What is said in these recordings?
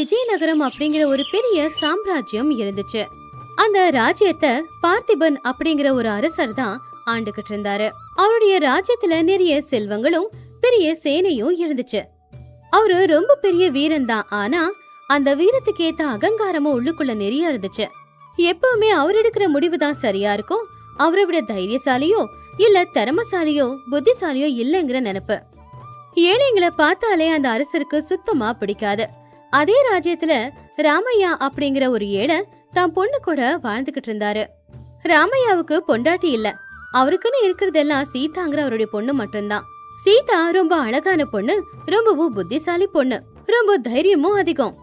விஜயநகரம் அப்படிங்கிற ஒரு பெரிய சாம்ராஜ்யம் இருந்துச்சு. அந்த ராஜ்யத்தை பார்த்திபன் அப்படிங்கிற ஒரு அரசர் தான் ஆண்டுகிட்டு இருந்தாரு. அவருடைய ராஜ்யத்துல நிறைய செல்வங்களும் பெரிய சேனையும் இருந்துச்சு. அவரு ரொம்ப பெரிய வீரன் தான். ஆனா அந்த வீரத்துக்கு ஏத்த அகங்காரமும் உள்ளுக்குள்ள நிறைய இருந்துச்சு. எப்பவுமே அவர் எடுக்கிற முடிவு தான் சரியா இருக்கும். அவரை விட தைரியசாலியோ இல்ல திறமசாலியோ புத்திசாலியோ இல்லைங்கிற நினைப்பு. ஏழைங்களை பார்த்தாலே அந்த அரசருக்கு சுத்தமா பிடிக்காது. அதே ராஜ்யத்துல ராமையா அப்படிங்கிற ஒரு ஏழை தான் பொண்ணு கூட வாழ்ந்துகிட்டு இருந்தாரு. ராமையாவுக்கு பொண்டாட்டி இல்ல. அவருக்குன்னு இருக்கிறதெல்லாம் சீதாங்கிற அவருடைய பொண்ணு மட்டும்தான். சீதா ரொம்ப அழகான பொண்ணு, ரொம்பவும் புத்திசாலி பொண்ணு, ரொம்ப தைரியமும் அதிகம்.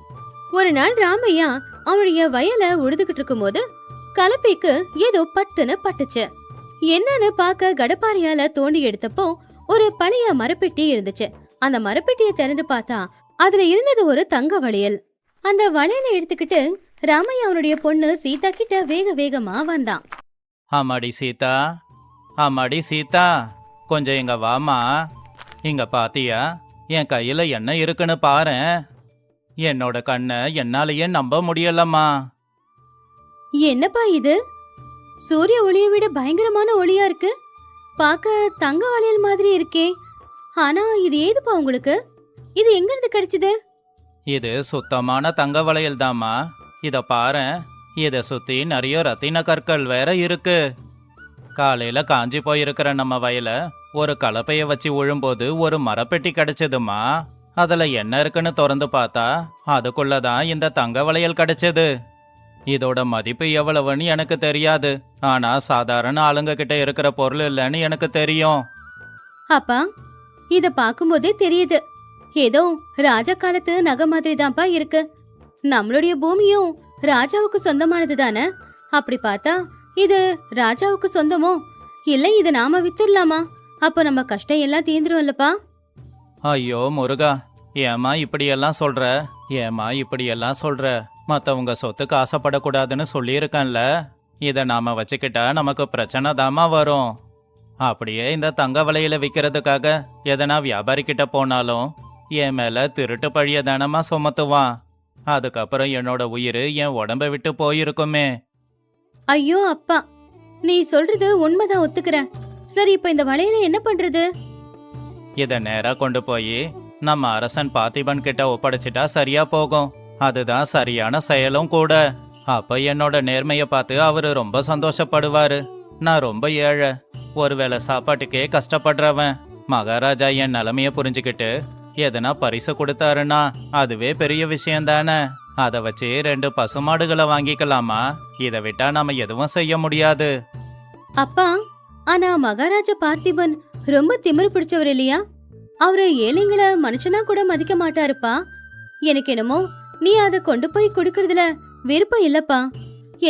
ஒரு நாள் ராமையா அவனுடைய வயலை உழுதுகிட்டு இருக்கும் போது கலப்பைக்கு ஏதோ பட்டுன்னு பட்டுச்சு. என்னன்னு பாக்க கடப்பாறையால தோண்டி எடுத்தப்போ ஒரு பழைய மரப்பெட்டி இருந்துச்சு. அந்த மரப்பெட்டியை திறந்து பார்த்தா அதுல இருந்தது ஒரு தங்க வளையல். அந்த வளையலை எடுத்துக்கிட்டு ராமையா அவனுடைய பொண்ணு சீதா கிட்ட வேக வேகமா வந்தான். ஆமாடி சீதா, ஆமாடி சீதா, கொஞ்சம் இங்க வாமா. இங்க பாத்தியா, என் கையில என்ன இருக்குன்னு பாரேன். என்னோட கண்ணை என்னாலேயே நம்ப முடியலம்மா. என்னப்பா இது? சூரிய ஒளியை விட பயங்கரமான ஒளியா இருக்கு. பாக்க தங்க வளையல் மாதிரி இருக்கே. ஆனா இது ஏதுப்பா உங்களுக்கு? இது எங்க இருந்து கிடைச்சது? இது சுத்தமான தங்க வளையல் தாம்மா. இத பாரேன், இத சுத்தி நிறைய ரத்தின கற்கள் வேற இருக்கு. காலையில காஞ்சி போயிருக்கிற நம்ம வயல ஒரு கலப்பைய வச்சு உழும்போது ஒரு மரப்பெட்டி கிடைச்சதுமா. அதுல என்ன இருக்குன்னு திறந்து பார்த்தா அதுக்குள்ளதான் இந்த தங்க வளையல் கிடைச்சது. இதோட மதிப்பு எவ்வளவுன்னு எனக்கு தெரியாது. ஆனா சாதாரண ஆளுங்க கிட்ட இருக்கிற பொருள் இல்லைன்னு எனக்கு தெரியும். அப்பா, இத பாக்கும்போதே தெரியுது, ஏதோ ராஜா காலத்து நகை மாதிரி தான்ப்பா இருக்கு. நம்மளுடைய பூமியும் ராஜாவுக்கு சொந்தமானது தானே. அப்படி பார்த்தா இது ராஜாவுக்கு சொந்தமோ? இல்ல இத நாம வித்துடலாமா? அப்போ நம்ம கஷ்டம் எல்லாம் தீந்துரும்லப்பா. ஐயோ முருகா, ஏமா இப்படியெல்லாம் சொல்ற? ஏமா இப்படியெல்லாம் சொல்ற? மற்றவங்க சொத்துக்கு ஆசைப்படக்கூடாதுன்னு சொல்லியிருக்கேன்ல. இதை நாம வச்சுக்கிட்டா நமக்கு பிரச்சனை தாமா வரும். அப்படியே இந்த தங்க வலையில விற்கிறதுக்காக எதனா வியாபாரி கிட்ட போனாலும் என் மேல திருட்டு பழிய தானமா சுமத்துவான். அதுக்கப்புறம் என்னோட உயிர் என் உடம்ப விட்டு போயிருக்குமே. ஐயோ அப்பா, நீ சொல்றது உண்மைதான், ஒத்துக்கிறேன். சரி, இப்ப இந்த வலையில என்ன பண்றது? இதை நேரா கொண்டு போய் நம்ம அரசன் பார்த்திபன் கிட்ட ஒப்படைச்சிட்டா சரியா போகும். அதுதான் சரியான செயலும் கூட. அப்ப என்னோட நேர்மையை பார்த்து அவரு ரொம்ப சந்தோஷப்படுவாரு. நான் ரொம்ப ஏழை, ஒருவேளை சாப்பாட்டுக்கே கஷ்டப்படுறவன். மகாராஜா என் நிலைமைய புரிஞ்சுக்கிட்டு எதனா பரிசு கொடுத்தாருன்னா அதுவே பெரிய விஷயம் தானே. அதை வச்சு 2 பசுமாடுகளை வாங்கிக்கலாமா? இதை விட்டா நாம எதுவும் செய்ய முடியாது. அப்பா, ஆனா மகாராஜா பார்த்திபன் ரொம்ப திமிரு பிடிச்சவர் இல்லையா? அவரு ஏழைங்களை மனுஷனா கூட மதிக்க மாட்டாருப்பா. எனக்கு என்னமோ நீ அதை கொண்டு போய் கொடுக்கறதுல விருப்பம் இல்லப்பா.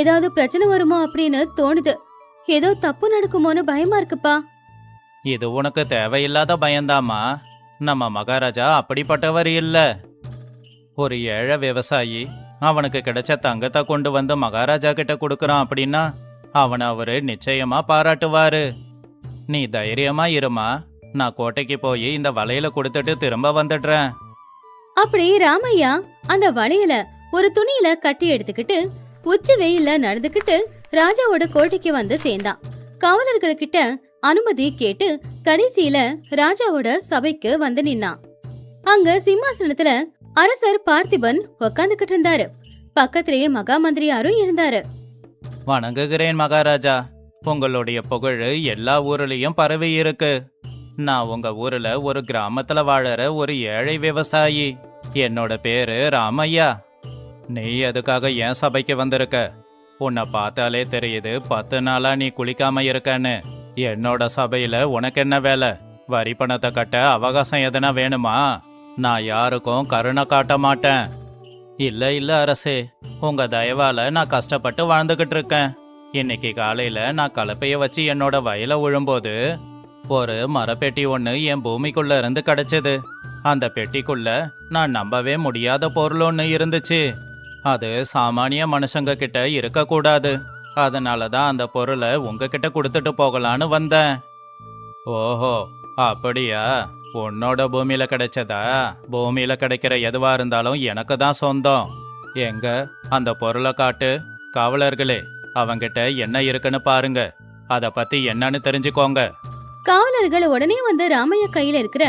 ஏதாவது பிரச்சனை வருமோ அப்படின்னு தோணுது. ஏதோ தப்பு நடக்குமோன்னு பயமா இருக்குப்பா. இது உனக்கு தேவையில்லாத பயந்தாமா. நம்ம மகாராஜா அப்படிப்பட்டவர் இல்ல. ஒரு ஏழை விவசாயி அவனுக்கு கிடைச்ச தங்கத்தை கொண்டு வந்து மகாராஜா கிட்ட கொடுக்கறான் அப்படின்னா அவனை அவரு நிச்சயமா பாராட்டுவாரு. நீ தைரியமா இருமா. நான் கோட்டைக்கு போய் இந்த வலையில கொடுத்துட்டு திரும்ப வந்துடுறேன். அப்படி ராமையா அந்த வளையல ஒரு துணியில கட்டி எடுத்துக்கிட்டு உச்சி வெயில நடந்துக்கிட்டு ராஜாவோட கோட்டைக்கு வந்து சேர்ந்தான். காவலர்கள்கிட்ட அனுமதி கேட்டு கடைசியில ராஜாவோட சபைக்கு வந்து நின்னான். அங்க சிம்மாசனத்துல அரசர் பார்த்திபன் உக்காந்துகிட்டு இருந்தாரு. பக்கத்திலேயே மகா மந்திரியாரும் இருந்தாரு. வணங்குகிறேன் மகாராஜா. உங்களுடைய புகழ் எல்லா ஊர்லயும் பரவி இருக்கு. நான் உங்க ஊர்ல ஒரு கிராமத்துல வாழற ஒரு ஏழை விவசாயி. என்னோட பேரு ராமையா. நீ எதுக்காக என் சபைக்கு வந்திருக்க? உன்னை பார்த்தாலே தெரியுது 10 நாளா நீ குளிக்காம இருக்கன்னு. என்னோட சபையில உனக்கு என்ன வேலை? வரி பணத்தை கட்ட அவகாசம் எதனா வேணுமா? நான் யாருக்கும் கருணை காட்ட மாட்டேன். இல்ல அரசே, உங்க தயவால நான் கஷ்டப்பட்டு வாழ்ந்துகிட்டு இருக்கேன். இன்னைக்கு காலையில நான் கலப்பைய வச்சு என்னோட வயலை உழும்போது ஒரு மரப்பெட்டி ஒன்று என் பூமிக்குள்ள இருந்து கிடைச்சது. அந்த பெட்டிக்குள்ள நான் நம்பவே முடியாத பொருள் ஒன்று இருந்துச்சு. அது சாமானிய மனுஷங்க கிட்ட இருக்கக்கூடாது. அதனால தான் அந்த பொருளை உங்ககிட்ட கொடுத்துட்டு போகலான்னு வந்தேன். ஓஹோ அப்படியா? உன்னோட பூமியில கிடைச்சதா? பூமியில கிடைக்கிற எதுவா இருந்தாலும் எனக்கு தான் சொந்தம். எங்க அந்த பொருளை காட்டு. காவலர்களே, அவங்கிட்ட என்ன இருக்குன்னு பாருங்க. அத பத்தி என்னன்னு தெரிஞ்சுக்கோங்க. காவலர்கள் உடனே வந்து ராமையா கையில இருக்கிற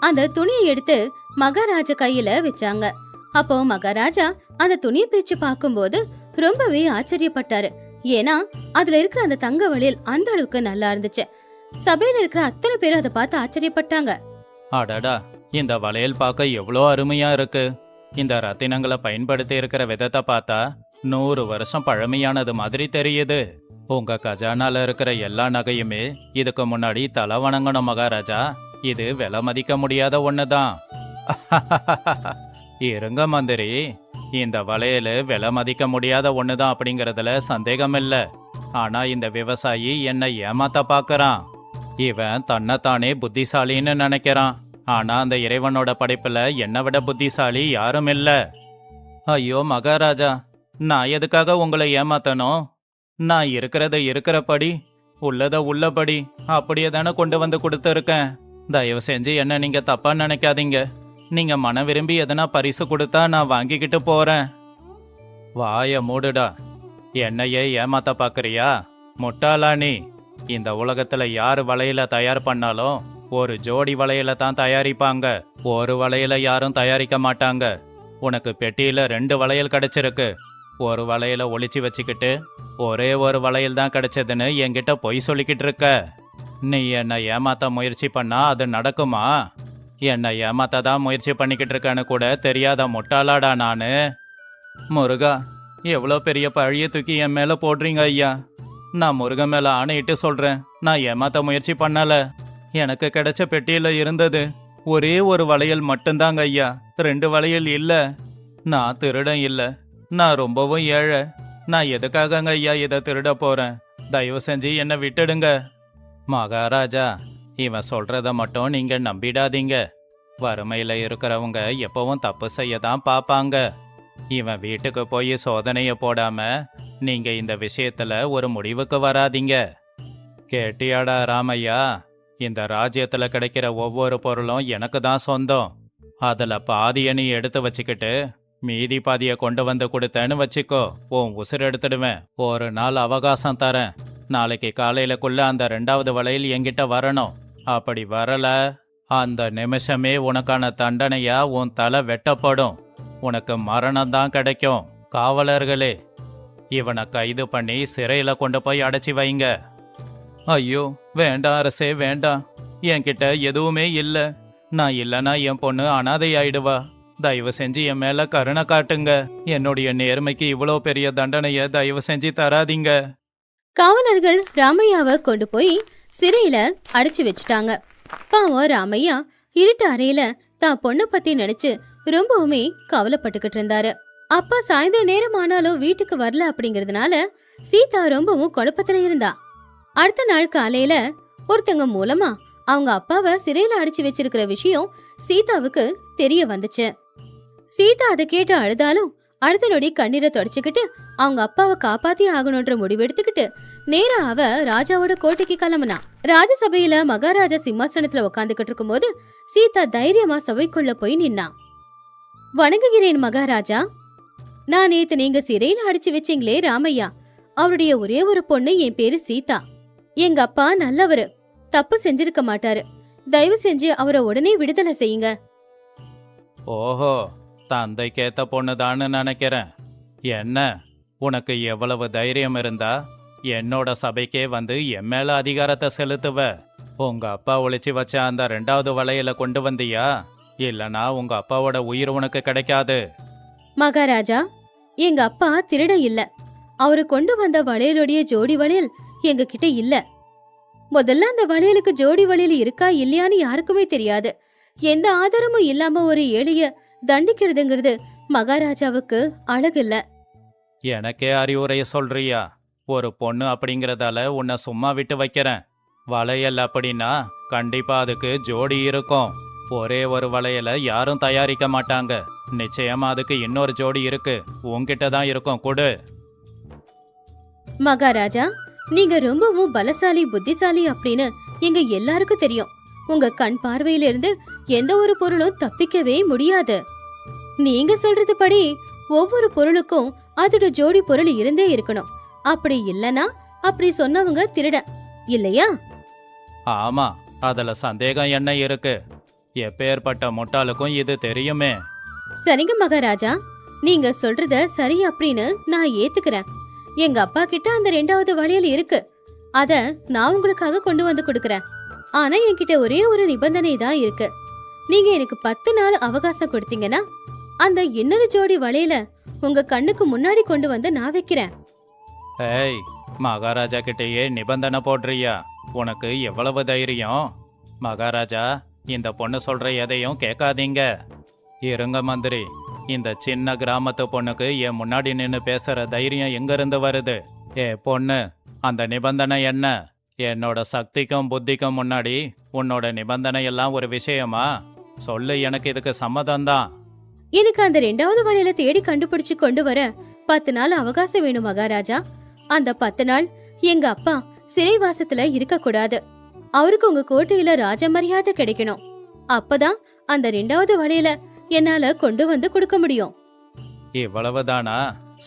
அந்த துணியை எடுத்து மகாராஜா கையில வச்சாங்க. அப்போ மகாராஜா அந்த துணியை பிரிச்சு பார்க்கும்போது ரொம்பவே ஆச்சரியப்பட்டாரு. ஏன்னா அதுல இருக்கிற அந்த தங்க வளையல் அந்த அளவுக்கு நல்லா இருந்துச்சு. சபையில இருக்கிற அத்தனை பேரும் அதை பார்த்து ஆச்சரியப்பட்டாங்க. அடடா, இந்த வளையல் பார்க்க எவ்வளோ அருமையா இருக்கு. இந்த ரத்தினங்களை பயன்படுத்தி இருக்கிற விதத்தை பார்த்தா 100 வருஷம் பழமையானது மாதிரி தெரியுது. உங்க கஜானால இருக்கிற எல்லா நகையுமே இதுக்கு முன்னாடி தலை வணங்கணும் மகாராஜா. இது விலை மதிக்க முடியாத ஒண்ணுதான். இருங்க மந்திரி, இந்த வளையல் விலை மதிக்க முடியாத ஒண்ணுதான் அப்படிங்கறதுல சந்தேகம் இல்ல. ஆனா இந்த விவசாயி என்னை ஏமாத்த பாக்குறான். இவன் தன்னைத்தானே புத்திசாலின்னு நினைக்கிறான். ஆனா அந்த இறைவனோட படைப்புல என்னை விட புத்திசாலி யாரும் இல்ல. ஐயோ மகாராஜா, நான் எதுக்காக உங்களை ஏமாத்தணும்? நான் இருக்கிறத இருக்கிறபடி, உள்ளத உள்ளபடி அப்படியே தானே கொண்டு வந்து கொடுத்துருக்கேன். தயவு செஞ்சு என்ன நீங்க தப்பா நினைக்காதீங்க. நீங்க மன விரும்பி எதனா பரிசு கொடுத்தா நான் வாங்கிக்கிட்டு போறேன். வாய மூடுடா. என்னையே ஏமாத்த பாக்குறியா? முட்டாளா நீ. இந்த உலகத்துல யாரு வளையல தயார் பண்ணாலும் ஒரு ஜோடி வளையல தான் தயாரிப்பாங்க. ஒரு வளையல யாரும் தயாரிக்க மாட்டாங்க. உனக்கு பெட்டியில 2 வளையல் கிடைச்சிருக்கு. ஒரு வளையல ஒளிச்சு வச்சுக்கிட்டு ஒரே ஒரு வளையல் தான் கிடைச்சதுன்னு என்கிட்ட பொய் சொல்லிக்கிட்டு இருக்க. நீ என்னை ஏமாத்த முயற்சி பண்ணா அது நடக்குமா? என்னை ஏமாத்த தான் முயற்சி பண்ணிக்கிட்டு இருக்கேன்னு கூட தெரியாத முட்டாளாடா நானு. முருகா, எவ்வளோ பெரிய பழிய தூக்கி என் மேல போடுறீங்க ஐயா. நான் முருகன் மேல ஆணையிட்டு சொல்றேன், நான் ஏமாத்த முயற்சி பண்ணல. எனக்கு கிடைச்ச பெட்டியில இருந்தது ஒரே ஒரு வளையல் மட்டும்தாங்க ஐயா. 2 வளையல் இல்ல. நான் திருடன் இல்ல. நான் ரொம்பவும் ஏழை. நான் எதுக்காகங்க ஐயா இதை திருட போறேன்? தயவு செஞ்சு என்னை விட்டுடுங்க. மகாராஜா, இவன் சொல்றத மட்டும் நீங்க நம்பிடாதீங்க. வறுமையில இருக்கிறவங்க எப்பவும் தப்பு செய்ய தான் பாப்பாங்க. இவன் வீட்டுக்கு போய் சோதனைய போடாம நீங்க இந்த விஷயத்துல ஒரு முடிவுக்கு வராதீங்க. கேட்டியாடா ராமையா? இந்த ராஜ்யத்துல கிடைக்கிற ஒவ்வொரு பொருளும் எனக்கு தான் சொந்தம். அதுல பாதிய நீ எடுத்து வச்சுக்கிட்டு மீதி பாதிய கொண்டு வந்து கொடுத்தேன்னு வச்சுக்கோ, உன் உசுர் எடுத்துடுவேன். ஒரு நாள் அவகாசம் தரேன். நாளைக்கு காலையிலக்குள்ள அந்த 2வது வளையல் என்கிட்ட வரணும். அப்படி வரல, அந்த நிமிஷமே உனக்கான தண்டனையா உன் தலை வெட்டப்படும். உனக்கு மரணம் தான் கிடைக்கும். காவலர்களே, இவனை கைது பண்ணி சிறையில கொண்டு போய் அடைச்சி வைங்க. ஐயோ வேண்டாம் அரசே, வேண்டாம். என்கிட்ட எதுவுமே இல்ல. நான் இல்லனா என் பொண்ணு அனாதை ஆயிடுவா. தயவு செஞ்சு என் மேல கருணை காட்டுங்க. என்னுடைய நேர்மைக்கு இவ்வளோ பெரிய தண்டனைய தயவு செஞ்சு தராதீங்க. காவலர்கள் ராமையாவை கொண்டு போய் சிறையில அடைச்சு வச்சுட்டாங்க. பாவம் ராமையா இருட்டு அறையில தான் பொண்ணை பத்தி நினைச்சு ரொம்பவுமே கவலைப்பட்டுக்கிட்டு இருந்தாரு. அப்பா சாயந்தர நேரம் ஆனாலும் வீட்டுக்கு வரல அப்படிங்கறதுனால சீதா ரொம்பவும் குழப்பத்துல இருந்தா. அடுத்த நாள் காலையில ஒருத்தங்க மூலமா அவங்க அப்பாவை சிறையில அடைச்சு வச்சிருக்கிற விஷயம் சீதாவுக்கு தெரிய வந்துச்சு. சீதா அதை கேட்டு அழுதாலும் அடுத்த நொடி கண்ணீரை தொடச்சுக்கிட்டு அவங்க அப்பாவை காப்பாத்தி ஆகணும்ன்ற முடிவு எடுத்துக்கிட்டு நேரா அவ ராஜாவோட கோட்டைக்கு கிளம்புனா. ராஜசபையில மகாராஜா சிம்மாசனத்துல உட்காந்துக்கிட்டு இருக்கும்போது சீதா தைரியமா சபைக்குள்ள போய் நின்னா. வணங்குகிறேன் மகாராஜா. நான் நேத்து நீங்க சிறையில அடிச்சு வச்சீங்களே ராமையா, அவருடைய ஒரே ஒரு பொண்ணு என் பேரு சீதா. எங்க அப்பா நல்லவரு, தப்பு செஞ்சிருக்க மாட்டாரு. தயவு செஞ்சு அவரை உடனே விடுதலை செய்யுங்க. ஓஹோ, தந்தைக்கேத்த பொண்ணுதான்னு நினைக்கிறேன். என்ன, உனக்கு எவ்வளவு தைரியம் இருந்தா என்னோட சபைக்கே வந்து என் மேல அதிகாரத்தை செலுத்துவ? உங்க அப்பா ஒளிச்சு வச்ச அந்த 2வது வளையல கொண்டு வந்தியா? இல்லனா உங்க அப்பாவோட உயிர் உனக்கு கிடைக்காது. மகாராஜா, எங்க அப்பா திருட இல்ல. அவரு கொண்டு வந்த வளையலுடைய ஜோடி வளையல் எங்க கிட்ட இல்ல. முதல்ல அந்த வளையலுக்கு ஜோடி வளையல் இருக்கா இல்லையான்னு யாருக்குமே தெரியாது. எந்த ஆதாரமும் இல்லாம ஒரு ஏழைய தண்டிக்கிறதுங்கிறது மகாராஜாவுக்கு அழகில்ல. எனக்கே அறிவுரைய சொல்றியா? ஒரு பொண்ணு அப்படிங்கறதால உன்னை சும்மா விட்டு வைக்கிறேன். வளையல் அப்படின்னா கண்டிப்பா அதுக்கு ஜோடி இருக்கும். ஒரே ஒரு வளையலை யாரும் தயாரிக்க மாட்டாங்க. நிச்சயமா அதுக்கு இன்னொரு ஜோடி இருக்கு. உன்கிட்ட தான் இருக்கும், கொடு. மகாராஜா, நீங்க ரொம்பவும் பலசாலி புத்திசாலி அப்படின்னு எங்க எல்லாருக்கும் தெரியும். உங்க கண் பார்வையிலிருந்து எந்த ஒரு பொருளும் தப்பிக்கவே முடியாது. நீங்க சொல்றது படி ஒவ்வொரு பொருளுக்கும் அதோட ஜோடி பொருள் இருந்தே இருக்கணும். அப்படி இல்லனா அப்படி சொன்னவங்க திருட இல்லையா? ஆமா, அதுல சந்தேகம் என்ன இருக்கு? எப்பேற்பட்ட முட்டாளுக்கும் இது தெரியுமே. சரிங்க மகாராஜா, நீங்க சொல்றத சரி அப்படின்னு நான் ஏத்துக்கிறேன். எங்க அப்பா கிட்ட அந்த 2வது வளையல் இருக்கு. அத நான் உங்களுக்காக கொண்டு வந்து கொடுக்கறேன். ஆனா என்கிட்ட ஒரே ஒரு நிபந்தனை தான் இருக்கு. நீங்க எனக்கு 10 நாள் அவகாசம் கொடுத்தீங்கன்னா அந்த இன்னொரு ஜோடி வளையல உங்க கண்ணுக்கு முன்னாடி கொண்டு வந்து நான் வைக்கிறேன். ஏய், மகாராஜா கிட்டேயே நிபந்தனை போடுறியா? உனக்கு எவ்வளவு தைரியம்? மகாராஜா, இந்த பொண்ணு சொல்ற எதையும் கேட்காதீங்க. இருங்க மந்திரி, இந்த சின்ன கிராமத்து பொண்ணுக்கு என் முன்னாடி நின்னு பேசுற தைரியம் எங்க இருந்து வருது? பொண்ணு, அந்த நிபந்தனை என்ன? என்னோட சக்திக்கும் புத்திக்கும் முன்னாடி உன்னோட நிபந்தனை எல்லாம் ஒரு விஷயமா? சொல்லு, எனக்கு இதுக்கு சம்மதம்தான். எனக்கு அந்த 2வது வளையல தேடி கண்டுபிடிச்சு கொண்டு வர 10 நாள் அவகாசம் வேணும் மகாராஜா. அந்த 10 நாள் எங்க அப்பா சிறைவாசத்துல இருக்க கூடாது. அவருக்கு உங்க கோட்டையில ராஜ மரியாதை கிடைக்கணும். அப்பதான் அந்த 2வது வளையல என்னால கொண்டு வந்து கொடுக்க முடியும். இவ்வளவுதானா?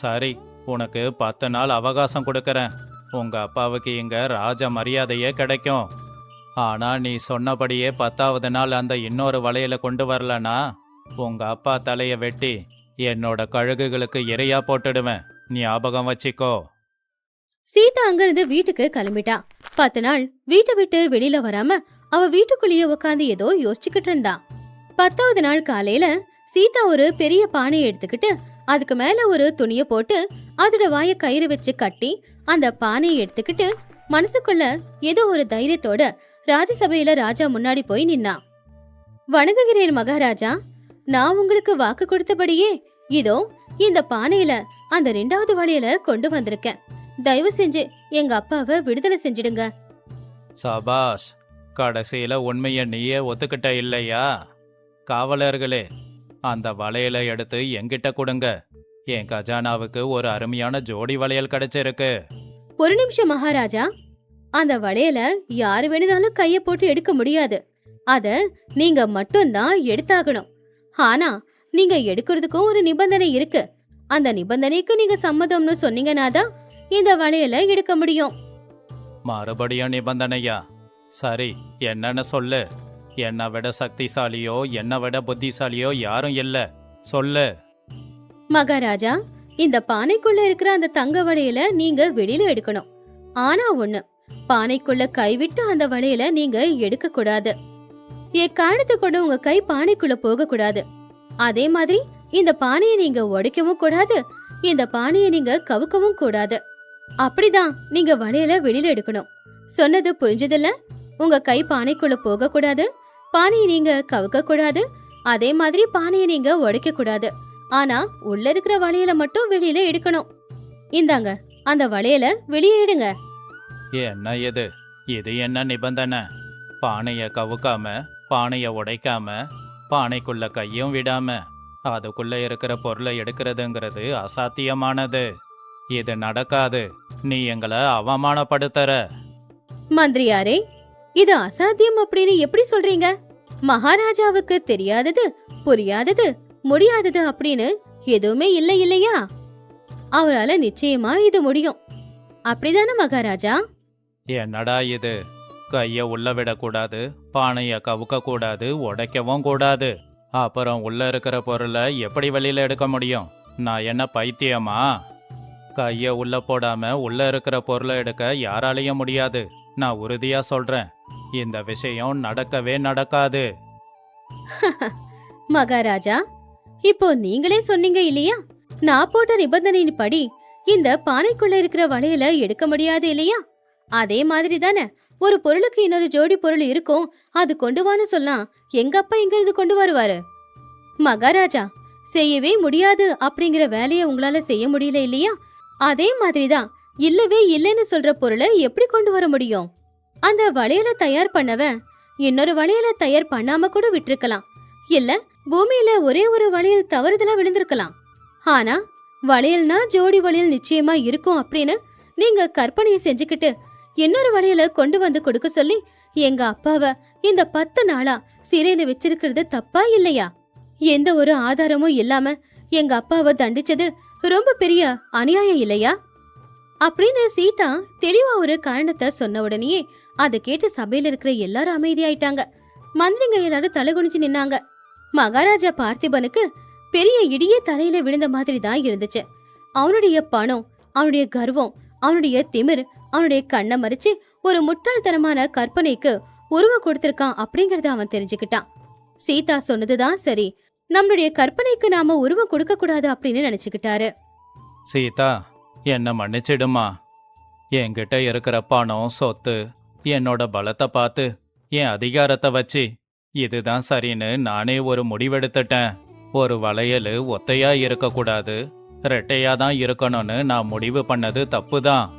சரி, உனக்கு 10 நாள் அவகாசம் கொடுக்கறேன். உங்க அப்பாவுக்கு இங்க ராஜ மரியாதையே கிடைக்கும். ஆனா நீ சொன்னபடியே 10வது நாள் அந்த இன்னொரு வளையல கொண்டு வரலனா உங்க அப்பா தலைய வெட்டி என்னோட கழுகுகளுக்கு இரையா போட்டுடுவேன். ஞாபகம் வச்சிக்கோ. சீதா அங்கிருந்து வீட்டுக்கு கிளம்பிட்டா. 10 நாள் வீட்டை விட்டு வெளியில வராம அவ வீட்டுக்குள்ளேயே உட்காந்து ஏதோ யோசிச்சுக்கிட்டு இருந்தா. 10வது நாள் காலையில சீதா ஒரு பெரிய பானையை எடுத்துக்கிட்டு அதுக்கு மேல ஒரு துணிய போட்டு அதோட வாய கயிறு வச்சு கட்டி அந்த பானையை எடுத்துக்கிட்டு மனசுக்குள்ள ஏதோ ஒரு தைரியத்தோட ராஜசபையில ராஜா முன்னாடி போய் நின்னா. வணங்குகிறேன் மகாராஜா, நான் உங்களுக்கு வாக்கு கொடுத்தபடியே இதோ இந்த பானையில அந்த 2வது வளையல கொண்டு வந்திருக்கேன். தயவு செஞ்சு எங்க அப்பாவை விடுதலை செஞ்சிடுங்க. சபாஷ், கடைசியில உண்மையை நீயே ஒத்துக்கிட்ட இல்லையா? காவலர்களே, அந்த வளையலை எடுத்து என்கிட்ட கொடுங்க. என் கஜானாவுக்கு ஒரு அருமையான ஜோடி வளையல் கிடைச்சிருக்கு. ஒரு நிமிஷம் மகாராஜா, அந்த வளையல யாரு வேணும்னாலும் கைய போட்டு எடுக்க முடியாது. அத நீங்க மட்டும்தான் எடுத்தாகணும். ஆனா நீங்க எடுக்கிறதுக்கும் ஒரு நிபந்தனை இருக்கு. அந்த நிபந்தனைக்கு நீங்க சம்மதம்னு சொன்னீங்கன்னாதான் இந்த வளையல எடுக்க முடியும். மறுபடியும் நிபந்தனையா? சரி, என்னன்னு சொல்லு. என்னை விட சக்திசாலியோ என்னை விட புத்திசாலியோ யாரும் இல்ல, சொல்லு. மகாராஜா, இந்த பானைக்குள்ள இருக்கிற அந்த தங்க வளையல நீங்க வெளியில எடுக்கணும். ஆனா ஒண்ணு, பானைக்குள்ள கைவிட்டு அந்த வளையல நீங்க எடுக்க கூடாது. எக்காரணத்தை கொண்டு உங்க கை பானைக்குள்ள போக கூடாது. அதே மாதிரி இந்த பானையை நீங்க உடைக்கவும் கூடாது, இந்த பானையை நீங்க கவுக்கவும் கூடாது. அப்படிதான் நீங்க வளையல வெளியில எடுக்கணும். சொன்னது புரிஞ்சதில்ல? உங்க கை பானைக்குள்ள போக கூடாது, பானையை நீங்க கவுக்க கூடாது, அதே மாதிரி பானையை நீங்க உடைக்க கூடாது. ஆனா உள்ள இருக்கிற வளையல மட்டும் வெளியில எடுக்கணும். இந்தாங்க, அந்த வளையல வெளியே எடுங்க. என்ன இது? இது என்ன நிபந்தனை? பானைய கவுக்காம, பானைய உடைக்காம, பானைக்குள்ள கையும் விடாம அதுக்குள்ள இருக்கிற பொருளை எடுக்கிறதுங்கிறது அசாத்தியமானது. இது நடக்காது. நீ எங்களை அவமானப்படுத்துற. மந்திரியாரே, இது அசாத்தியம் அப்படின்னு எப்படி சொல்றீங்க? மகாராஜாவுக்கு தெரியாதது, புரியாதது, முடியாதது அப்படின்னு எதுவுமே இல்லை இல்லையா? அவரால நிச்சயமா இது முடியும். அப்படிதானே மகாராஜா? என்னடா இது? கைய உள்ள விடக்கூடாது, பானைய கவுக்க கூடாது, உடைக்கவும் கூடாது. அப்புறம் உள்ள இருக்கிற பொருளை எப்படி வெளியில எடுக்க முடியும்? நான் என்ன பைத்தியமா? கைய உள்ள போடாம உள்ள இருக்கிற பொருளை எடுக்க யாராலையும் முடியாது. நான் உறுதியா சொல்றேன், இந்த விஷயம் நடக்கவே நடக்காது. மகாராஜா, இப்போ நீங்களே சொன்னீங்க இல்லையா, நான் போட்ட நிபந்தனையின் படி இந்த பானைக்குள்ள இருக்கிற வளையல எடுக்க முடியாது இல்லையா? அதே மாதிரி தானே ஒரு பொருளுக்கு இன்னொரு ஜோடி பொருள் இருக்கும், அது கொண்டு வான்னு சொன்னா எங்க அப்பா எங்க இருந்து கொண்டு வருவாரு? மகாராஜா, செய்யவே முடியாது அப்படிங்கிற வேலையை உங்களால செய்ய முடியல இல்லையா? அதே மாதிரிதான் இல்லவே இல்லைன்னு சொல்ற பொருளை எப்படி கொண்டு வர முடியும்? அந்த வளையல தயார் பண்ணவன் இன்னொரு வளையல தயார் பண்ணாம கூட விட்டுருக்கலாம். இல்ல பூமியில ஒரே ஒரு வளையல் தவறுதலா விழுந்திருக்கலாம். ஆனா வளையல்னா ஜோடி வளையல் நிச்சயமா இருக்கும் அப்படின்னு நீங்க கற்பனையை செஞ்சுக்கிட்டு இன்னொரு வளையல கொண்டு வந்து கொடுக்க சொல்லி எங்க அப்பாவ இந்த 10 நாளா சிறையில வச்சிருக்கிறது தப்பா இல்லையா? எந்த ஒரு ஆதாரமும் இல்லாம எங்க அப்பாவை தண்டிச்சது ரொம்ப பெரிய அநியாயம் இல்லையா? அப்படின்னு சீதா தெளிவா ஒரு காரணத்தை சொன்ன உடனேயே அதை கேட்டு சபையில இருக்கிற எல்லாரும் அமைதியாயிட்டாங்க. மந்திரிங்க எல்லாரும் தலைகுனிஞ்சு நின்னாங்க. மகாராஜா பார்த்திபனுக்கு பெரிய இடியே தலையில விழுந்த மாதிரி தான் இருந்துச்சு. அவனுடைய பணம், அவனுடைய கர்வம், அவனுடைய திமிர் அவனுடைய கண்ணை மறிச்சு ஒரு முட்டாள்தனமான கற்பனைக்கு உருவம் கொடுத்திருக்கான் அப்படிங்கறத அவன் தெரிஞ்சுக்கிட்டான். சீதா சொன்னதுதான் சரி, நம்மளுடைய கற்பனைக்கு நாம உருவம் கொடுக்க கூடாது அப்படின்னு நினைச்சுக்கிட்டாரு. சீதா, என்ன மன்னிச்சிடுமா. என்கிட்ட இருக்கிற பணம், சொத்து, என்னோட பலத்தை பார்த்து என் அதிகாரத்தை வச்சு இதுதான் சரின்னு நானே ஒரு முடிவெடுத்துட்டேன். ஒரு வளையல் ஒத்தையா இருக்கக்கூடாது, ரெட்டையா தான் இருக்கணும்னு நான் முடிவு பண்ணது தப்பு தான்.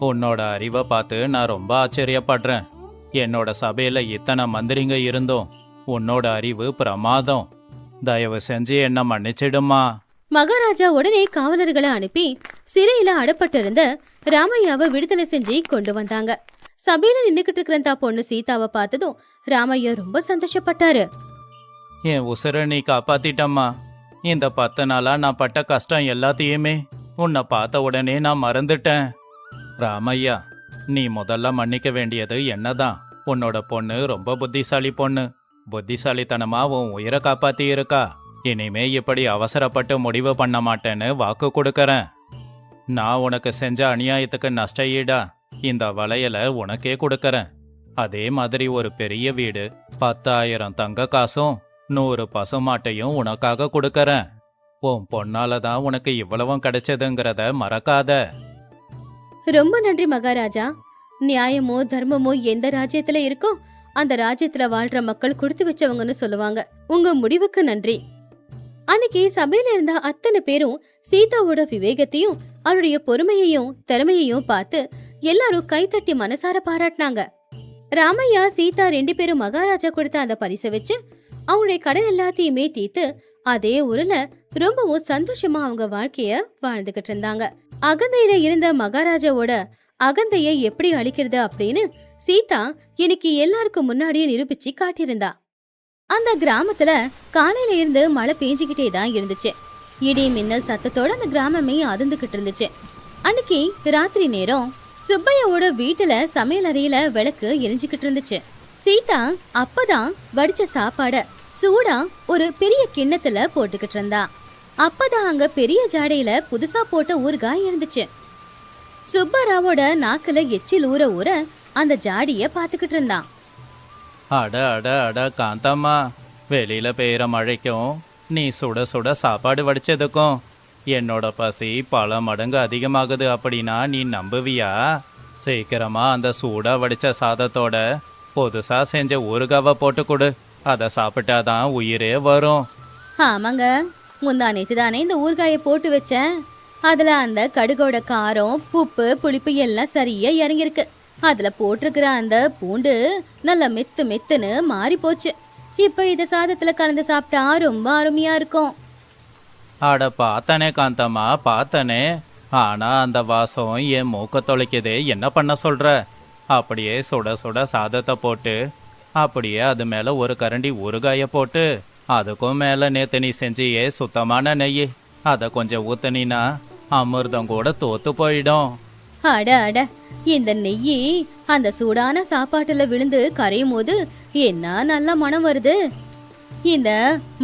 உன்னோட அறிவை பார்த்து நான் ரொம்ப ஆச்சரியப்படுறேன். என்னோட சபையில இத்தனை மந்திரிங்க இருந்தோம், உன்னோட அறிவு பிரமாதம். தயவு செஞ்சு என்ன மன்னிச்சிடுமா. மகாராஜா உடனே காவலர்களை அனுப்பி சிறையில அடப்பட்டிருந்த ராமையாவை விடுதலை செஞ்சு கொண்டு வந்தாங்க. சபையில நின்னுக்கிட்டு இருக்கிற தா பொண்ணு சீதாவை பார்த்ததும் ராமையா ரொம்ப சந்தோஷப்பட்டாரு. என் உசுரை நீ காப்பாத்திட்டம்மா. இந்த 10 நாளா நான் பட்ட கஷ்டம் எல்லாத்தையுமே உன்னை பார்த்த உடனே நான் மறந்துட்டேன். ராமையா, நீ முதல்ல மன்னிக்க வேண்டியது என்னதான். உன்னோட பொண்ணு ரொம்ப புத்திசாலி பொண்ணு. புத்திசாலித்தனமா உன் உயிரை காப்பாத்தி இருக்கா. இனிமே இப்படி அவசரப்பட்டு முடிவு பண்ண மாட்டேன்னு வாக்கு கொடுக்கறேன். நான் உனக்கு செஞ்ச அநியாயத்துக்கு நஷ்ட ஈடா இந்த வளையலை உனக்கே கொடுக்கறேன். அதே மாதிரி ஒரு பெரிய வீடு, 10,000 தங்க காசும் 100 பசுமாட்டையும் உனக்காக கொடுக்கறேன். உன் பொண்ணால தான் உனக்கு இவ்வளவும் கிடைச்சதுங்கிறத மறக்காத. ரொம்ப நன்றி மகாராஜா. நியாயமோ தர்மமோ எந்த ராஜ்யத்துல இருக்கோ அந்த ராஜ்யத்துல வாழ்ற மக்கள் கொடுத்து வச்சவங்கன்னு சொல்லுவாங்க. உங்க முடிவுக்கு நன்றி. அன்னைக்கு சபையில இருந்த அத்தனை பேரும் சீதாவோட விவேகத்தையும் அவருடைய பொறுமையையும் திறமையையும் பார்த்து எல்லாரும் கைத்தட்டி மனசார பாராட்டினாங்க. ராமையா சீதா 2 பேரும் மகாராஜா கொடுத்த அந்த பரிசை வச்சு அவங்களுடைய கடன் எல்லாத்தையுமே தீர்த்து அதே ஊர்ல ரொம்பவும் சந்தோஷமா அவங்க வாழ்க்கைய வாழ்ந்துகிட்டு இருந்தாங்க. அகந்தையில இருந்த மகாராஜாவோட அகந்தையை எப்படி அழிக்கிறது அப்படின்னு சீதா இன்னைக்கு எல்லாருக்கும் முன்னாடியே நிரூபிச்சு காட்டியிருந்தா. அந்த கிராமத்துல காலையில இருந்து மழை பெஞ்சுக்கிட்டே தான் இருந்துச்சு. இடி மின்னல் சத்தத்தோட அந்த கிராமமே அதிர்ந்துகிட்டு இருந்துச்சு. அன்னைக்கு ராத்திரி நேரம் சுப்பையாவோட வீட்டுல சமையல் அறையில விளக்கு எரிஞ்சுக்கிட்டு இருந்துச்சு. சீதா அப்பதான் வடிச்ச சாப்பாட சூடா ஒரு பெரிய கிண்ணத்துல போட்டுக்கிட்டு இருந்தா. அப்பதான் அங்க பெரிய ஜாடையில புதுசா போட்ட ஊறுகாய் இருந்துச்சு. சுப்பராவோட நாக்குல எச்சில் ஊற ஊற அந்த ஜாடிய பாத்துக்கிட்டு இருந்தான். அட அட அட காந்தம்மா, வெளியில பெய்கிற மழைக்கும் நீ சுட சுட சாப்பாடு வடிச்சதுக்கும் என்னோட பசி பல மடங்கு அதிகமாகுது அப்படின்னா நீ நம்புவியா? சீக்கிரமா அந்த சூடா வடிச்ச சாதத்தோட புதுசா செஞ்ச ஊறுகாவை போட்டு கொடு. அதை சாப்பிட்டாதான் உயிரே வரும். ஆமாங்க, முந்தா நேத்து தானே இந்த ஊறுகாயை போட்டு வச்சேன். அதுல அந்த கடுகோட காரம், உப்பு, புளிப்பு எல்லாம் சரியா இறங்கிருக்கு. அதுல போட்டிருக்கிற அந்த பூண்டு நல்லா மெத்து மெத்துன்னு மாறி போச்சு. இப்ப இத சாதத்துல கலந்து சாப்பிட்டா ரொம்ப அருமையா இருக்கும். அட பார்த்தனே காந்தம்மா, பார்த்தனே. ஆனா அந்த வாசம் என் மூக்க தொலைக்குதே. என்ன பண்ண சொல்ற? அப்படியே சுட சுட சாதத்தை போட்டு அப்படியே அது மேல ஒரு கரண்டி ஊறுகாய போட்டு அதுக்கும் மேல நேத்து நீ செஞ்சியே சுத்தமான நெய், அதை கொஞ்சம் ஊத்துனீனா அமிர்தம் கூட தோத்து போயிடும். அட அட, இந்த நெய்யி அந்த சூடான சாப்பாட்டுல விழுந்து கரையும் போது என்ன நல்ல மனம் வருது. இந்த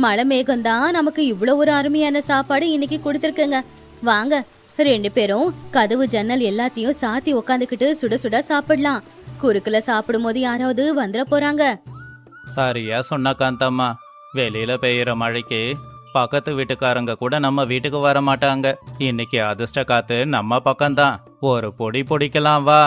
மழை மேகம்தான் நமக்கு இவ்வளவு ஒரு அருமையான சாப்பாடு இன்னைக்கு கொடுத்துருக்குங்க. வாங்க 2 பேரும் கதவு ஜன்னல் எல்லாத்தையும் சாத்தி உக்காந்துக்கிட்டு சுட சுட சாப்பிடலாம். குறுக்குல சாப்பிடும் போது யாராவது வந்துட போறாங்க. சரியா சொன்ன காந்தம்மா. வெளியில பெய்யுற மழைக்கு பக்கத்து வீட்டுக்காரங்க கூட நம்ம வீட்டுக்கு வர மாட்டாங்க. இன்னைக்கு அதிர்ஷ்ட காத்து நம்ம பக்கம்தான். ஒரு பொடி பொடிக்கலாம் வா.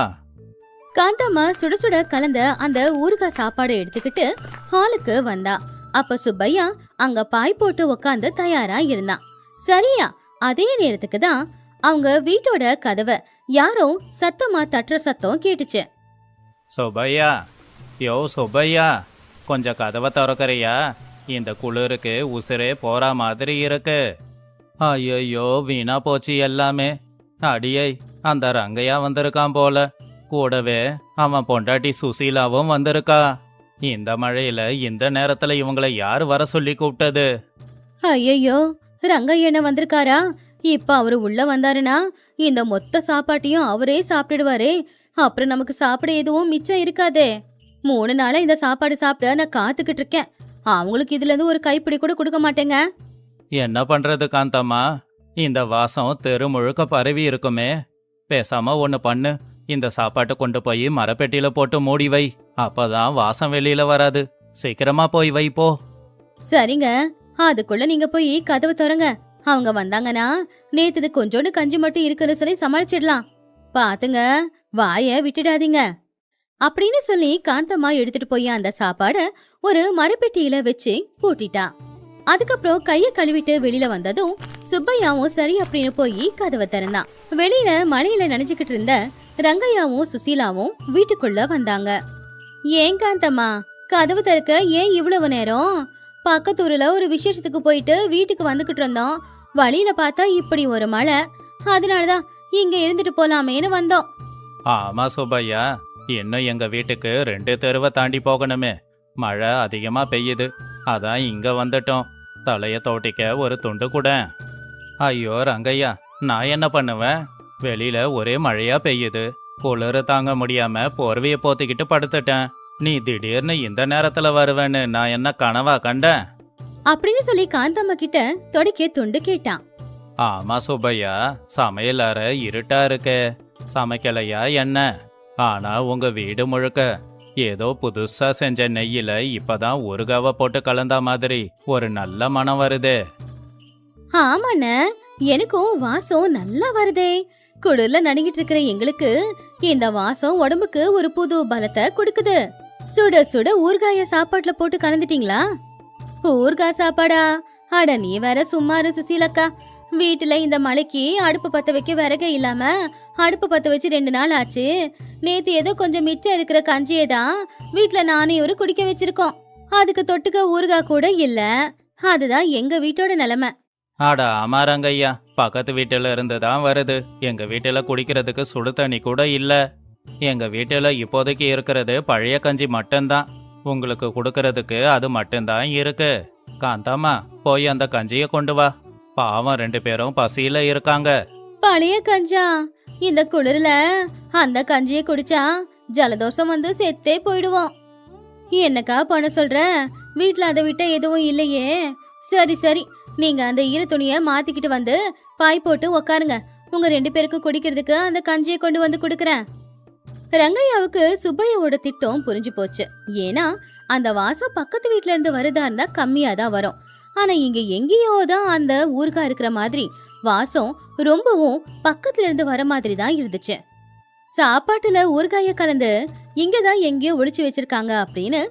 காந்தம்மா சுட சுட கலந்த அந்த ஊறுகாய் சாப்பாடை எடுத்துக்கிட்டு ஹாலுக்கு வந்தா. அப்ப சுப்பையா அங்க பாய் போட்டு உக்காந்து தயாரா இருந்தான். சரியா அதே நேரத்துக்கு தான் அவங்க வீட்டோட கதவை யாரோ சத்தமா தட்டுற சத்தம் கேட்டுச்சு. சுப்பையா, யோ சுப்பையா, கொஞ்சம் கதவை திறக்கறியா? இந்த குளிருக்கு உசுரே போற மாதிரி இருக்கு. ஐயோ, வீணா போச்சு எல்லாமே. அடியை, அந்த ரங்கையா வந்திருக்கான் போல. கூடவே அவன் பொண்டாட்டி சுசீலாவும் வந்திருக்கா. இந்த மழையில இந்த நேரத்துல இவங்கள யாரு வர சொல்லி கூப்பிட்டது? ஐயையோ, ரங்கையண்ண வந்திருக்காரா? இப்ப அவரு உள்ள வந்தாருன்னா இந்த மொத்த சாப்பாட்டையும் அவரே சாப்பிட்டுடுவாரே. அப்புறம் நமக்கு சாப்பிட எதுவும் மிச்சம் இருக்காதே. 3 நாளா இந்த சாப்பாடு சாப்பிட நான் காத்துக்கிட்டு இருக்கேன். அவங்களுக்கு இதுல இருந்து ஒரு கைப்பிடி கூட கொடுக்க மாட்டேங்க. என்ன பண்றது காந்தம்மா? இந்த வாசம் தெரு முழுக்க பரவி இருக்குமே. பேசாம ஒண்ணு பண்ணு, இந்த சாப்பாட்டை கொண்டு போய் மரப்பெட்டியில போட்டு மூடி வை. அப்பதான் வாசம் வெளியில வராது. சீக்கிரமா போய் வை போ. சரிங்க, அதுக்குள்ள நீங்க போய் கதவை திறங்க. அவங்க வந்தாங்கன்னா நேத்து கொஞ்சோண்டு கஞ்சி மட்டும் இருக்குன்னு சொல்லி சமாளிச்சிடலாம். பாத்துங்க, வாய விட்டுடாதீங்க அப்படின்னு சொல்லி காந்தம்மா எடுத்துட்டு போய் அந்த சாப்பாட ஒரு மரப்பெட்டியில வச்சு பூட்டிட்டா. அதுக்கப்புறம் கைய கழுவிட்டு வெளியில வந்ததும் சுப்பையாவும் சரி அப்படின்னு போய் கதவை திறந்தான். வெளியில மழையில நனைஞ்சுக்கிட்டு இருந்த ரங்கையாவும் சுசீலாவும் வீட்டுக்குள்ள வந்தாங்க. ஏன் காந்தம்மா, கதவு திறக்க ஏன் இவ்வளவு நேரம்? பக்கத்தூர்ல ஒரு விசேஷத்துக்கு போயிட்டு வீட்டுக்கு வந்துகிட்டு இருந்தோம். வழியில பார்த்தா இப்படி ஒரு மழை. அதனாலதான் இங்க இருந்துட்டு போலாமேன்னு வந்தோம். ஆமா சுப்பையா, இன்னும் எங்க வீட்டுக்கு 2 தெருவை தாண்டி போகணுமே. மழை அதிகமா பெய்யுது, அதான் இங்க வந்துட்டோம். தலைய தோட்டிக்க ஒரு துண்டு கூட. ஐயோ ரங்கையா, நான் என்ன பண்ணுவேன்? வெளியில ஒரே மழையா பெய்யுது. குளிர தாங்க முடியாம போர்வைய போத்திக்கிட்டு படுத்துட்டேன். நீ திடீர்னு இந்த நேரத்துல வருவேன்னு நான் என்ன கனவா கண்டேன்? அப்படின்னு சொல்லி காந்தம்மா கிட்ட தொடைக்க துண்டு கேட்டான். ஆமா சுப்பையா, சமையல் அறை இருட்டா இருக்கே. சமைக்கலையா என்ன? ஆனா உங்க வீடு முழுக்க ஏதோ புதுசா செஞ்ச நெய்யில இப்பதான் ஊறுகாவ போட்டு கலந்தா மாதிரி ஒரு நல்ல மனம் வருதே. ஆமாண்ண, எனக்கும் வாசம் நல்லா வருதே. குளிர்ல நடுங்கிட்டு இருக்கிற எங்களுக்கு இந்த வாசம் உடம்புக்கு ஒரு புது பலத்தை கொடுக்குது. சுட சுட ஊறுகாய சாப்பாட்டுல போட்டு கலந்துட்டீங்களா? ஊறுகாய் சாப்பாடா? அட நீ வேற சும்மா இரு சுசீலக்கா. வீட்டுல இந்த மழைக்கு அடுப்பு பத்த வைக்க விறகே இல்லாம அடுப்பு பத்த வச்சு 2 நாள் ஆச்சு. நேத்து ஏதோ கொஞ்சம் மிச்சம் இருக்கிற கஞ்சியை தான் வீட்டுல நானே ஒரு குடிக்க வச்சிருக்கோம். அதுக்கு தொட்டுக்க ஊறுகாய் கூட இல்ல. அதுதான் எங்க வீட்டோட நிலைமை. ஆட ஆமாரங்கய்யா, பக்கத்து வீட்டுல இருந்து தான் வருது. எங்க வீட்டுல குடிக்கிறதுக்கு சுடு தண்ணி கூட இல்ல. எங்க வீட்டுல இப்போதைக்கு இருக்கிறது பழைய கஞ்சி மட்டும்தான். உங்களுக்கு கொடுக்கறதுக்கு அது மட்டும்தான் இருக்கு. காந்தம்மா, போய் அந்த கஞ்சியை கொண்டு வா. பாவம் 2 பேரும் பசியில இருக்காங்க. பழைய கஞ்சா? இந்த குளிர்ல அந்த கஞ்சியை குடிச்சா ஜலதோஷம் வந்து செத்தே போயிடுவோம். என்னக்கா பண்ண சொல்ற? வீட்டுல அதை விட்ட எதுவும் இல்லையே. சரி சரி, நீங்க அந்த ஈர துணிய மாத்திக்கிட்டு வந்து பாய் போட்டு உக்காருங்க. உங்க 2 பேருக்கு குடிக்கிறதுக்கு அந்த கஞ்சியை கொண்டு வந்து கொடுக்கறேன். ரங்கையாவுக்கு சுப்பையாவோட திட்டம் புரிஞ்சு போச்சு. ஏன்னா அந்த வாசம் பக்கத்து வீட்ல இருந்து வருதா இருந்தா கம்மியா தான் வரும். ஆனா இங்க எங்கேயோ தான் அந்த ஊறுகாய் இருக்கிற மாதிரி வாசம் ரொம்பவும் பக்கத்துல இருந்து வர மாதிரி தான் இருந்துச்சு. சாப்பாட்டுல ஊறுகாய கலந்து இங்கதான் எங்கேயோ ஒளிச்சு வச்சிருக்காங்க அப்படின்னு